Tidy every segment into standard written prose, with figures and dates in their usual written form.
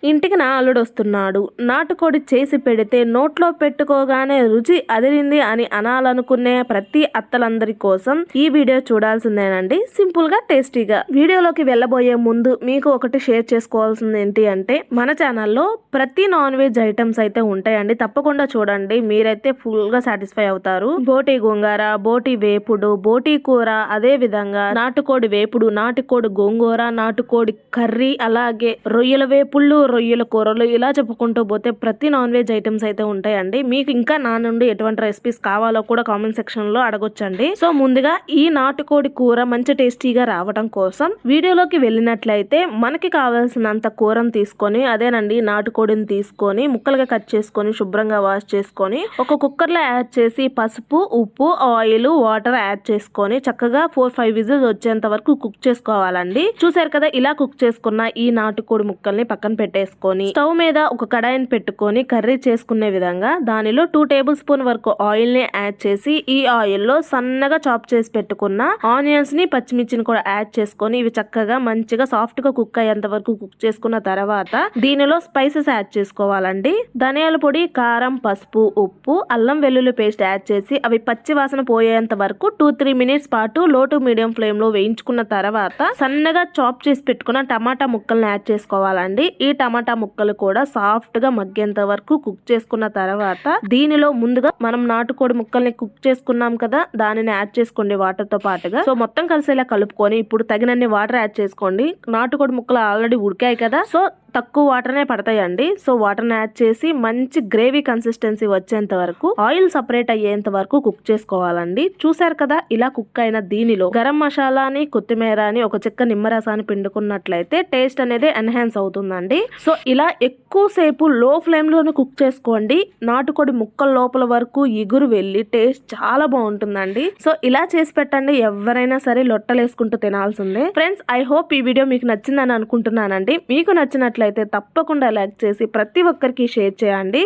ఇంటికి నా అల్లుడు వస్తున్నాడు, నాటుకోడి చేసి పెడితే నోట్లో పెట్టుకోగానే రుచి అదిరింది అని అనాలనుకునే ప్రతి అత్తలందరి కోసం ఈ వీడియో చూడాల్సిందేనండి. సింపుల్ గా టేస్టీగా. వీడియోలోకి వెళ్ళబోయే ముందు మీకు ఒకటి షేర్ చేసుకోవాల్సింది ఏంటి అంటే, మన ఛానల్లో ప్రతి నాన్ వెజ్ ఐటమ్స్ అయితే ఉంటాయండి. తప్పకుండా చూడండి, మీరైతే ఫుల్ గా సాటిస్ఫై అవుతారు. బోటి గోంగూర, బోటి వేపుడు, బోటి కూర, అదే విధంగా నాటుకోడి వేపుడు, నాటుకోడి గోంగూర, నాటుకోడి కర్రీ, అలాగే రొయ్యల వేపుళ్ళు, రొయ్యల కూరలు, ఇలా చెప్పుకుంటూ పోతే ప్రతి నాన్ వెజ్ ఐటమ్స్ అయితే ఉంటాయండి. మీకు ఇంకా నా నుండి ఎటువంటి రెసిపీస్ కావాలో కూడా కామెంట్ సెక్షన్ లో అడగొచ్చండి. సో ముందుగా ఈ నాటుకోడి కూర మంచి టేస్టీగా రావడం కోసం వీడియోలోకి వెళ్ళినట్లయితే మనకి కావాల్సినంత కూరను తీసుకొని, అదేనండి నాటుకోడిని తీసుకొని ముక్కలుగా కట్ చేసుకొని శుభ్రంగా వాష్ చేసుకొని ఒక కుక్కర్ లో యాడ్ చేసి పసుపు, ఉప్పు, ఆయిల్, వాటర్ యాడ్ చేసుకొని చక్కగా 4-5 విజిల్స్ వచ్చేంత వరకు కుక్ చేసుకోవాలండి. చూసారు కదా, ఇలా కుక్ చేసుకున్న ఈ నాటుకోడి ముక్కల్ని పక్కన పెట్టేసుకొని స్టవ్ మీద ఒక కడాయిని పెట్టుకొని కర్రీ చేసుకునే విధంగా దానిలో 2 టేబుల్ స్పూన్ వరకు ఆయిల్ ని యాడ్ చేసి ఈ ఆయిల్ లో సన్నగా చాప్ చేసి పెట్టుకున్న ఆనియన్స్ ని, పచ్చిమిర్చిని కూడా యాడ్ చేసుకొని ఇవి చక్కగా మంచిగా సాఫ్ట్ గా కుక్ అయ్యేంత వరకు కుక్ చేసుకున్న తర్వాత దీనిలో స్పైసెస్ యాడ్ చేసుకోవాలండి. ధనియాల పొడి, కారం, పసుపు, ఉప్పు, అల్లం వెల్లుల్లి పేస్ట్ యాడ్ చేసి అవి పచ్చి వాసన పోయేంత వరకు 2-3 మినిట్స్ పాటు లో టు మీడియం ఫ్లేమ్ లో వేయించుకున్న తర్వాత సన్నగా చాప్ చేసి పెట్టుకున్న టమాటా ముక్కల్ని యాడ్ చేసుకోవాలండి. ఈ టమాటా ముక్కలు కూడా సాఫ్ట్ గా మగ్గేంత వరకు కుక్ చేసుకున్న తర్వాత దీనిలో ముందుగా మనం నాటుకోడి ముక్కల్ని కుక్ చేసుకున్నాం కదా, దానిని యాడ్ చేసుకోండి వాటర్ తో పాటుగా. సో మొత్తం కలిసేలా కలుపుకొని ఇప్పుడు తగినన్ని వాటర్ యాడ్ చేసుకోండి. నాటుకోడి ముక్కలు ఆల్రెడీ ఉడికాయి కదా, సో తక్కువ వాటర్నే పడతాయండి. సో వాటర్ని యాడ్ చేసి మంచి గ్రేవీ కన్సిస్టెన్సీ వచ్చేంత వరకు, ఆయిల్ సపరేట్ అయ్యేంత వరకు కుక్ చేసుకోవాలండి. చూసారు కదా, ఇలా కుక్ అయిన దీనిలో గరం మసాలాని, కొత్తిమీర అని, ఒక చెక్క నిమ్మరసాన్ని పిండుకున్నట్లయితే టేస్ట్ అనేది ఎన్హాన్స్ అవుతుందండి. సో ఇలా ఎక్కువసేపు లో ఫ్లేమ్ లోనే కుక్ చేసుకోండి. నాటుకోడి ముక్కల లోపల వరకు ఎగురు వెళ్ళి టేస్ట్ చాలా బాగుంటుందండి. సో ఇలా చేసి పెట్టండి, ఎవరైనా సరే లొట్టలేసుకుంటూ తినాల్సిందే. ఫ్రెండ్స్, ఐ హోప్ ఈ వీడియో మీకు నచ్చిందని అనుకుంటున్నానండి. మీకు నచ్చినట్లయితే తప్పకుండా లైక్ చేసి ప్రతి ఒక్కరికి షేర్ చేయండి.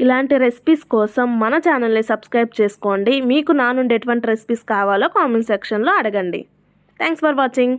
ఇలాంటి రెసిపీస్ కోసం మన ఛానల్ని సబ్స్క్రైబ్ చేసుకోండి. మీకు నా నుండి ఎటువంటి రెసిపీస్ కావాలో కామెంట్ సెక్షన్లో అడగండి. Thanks for watching.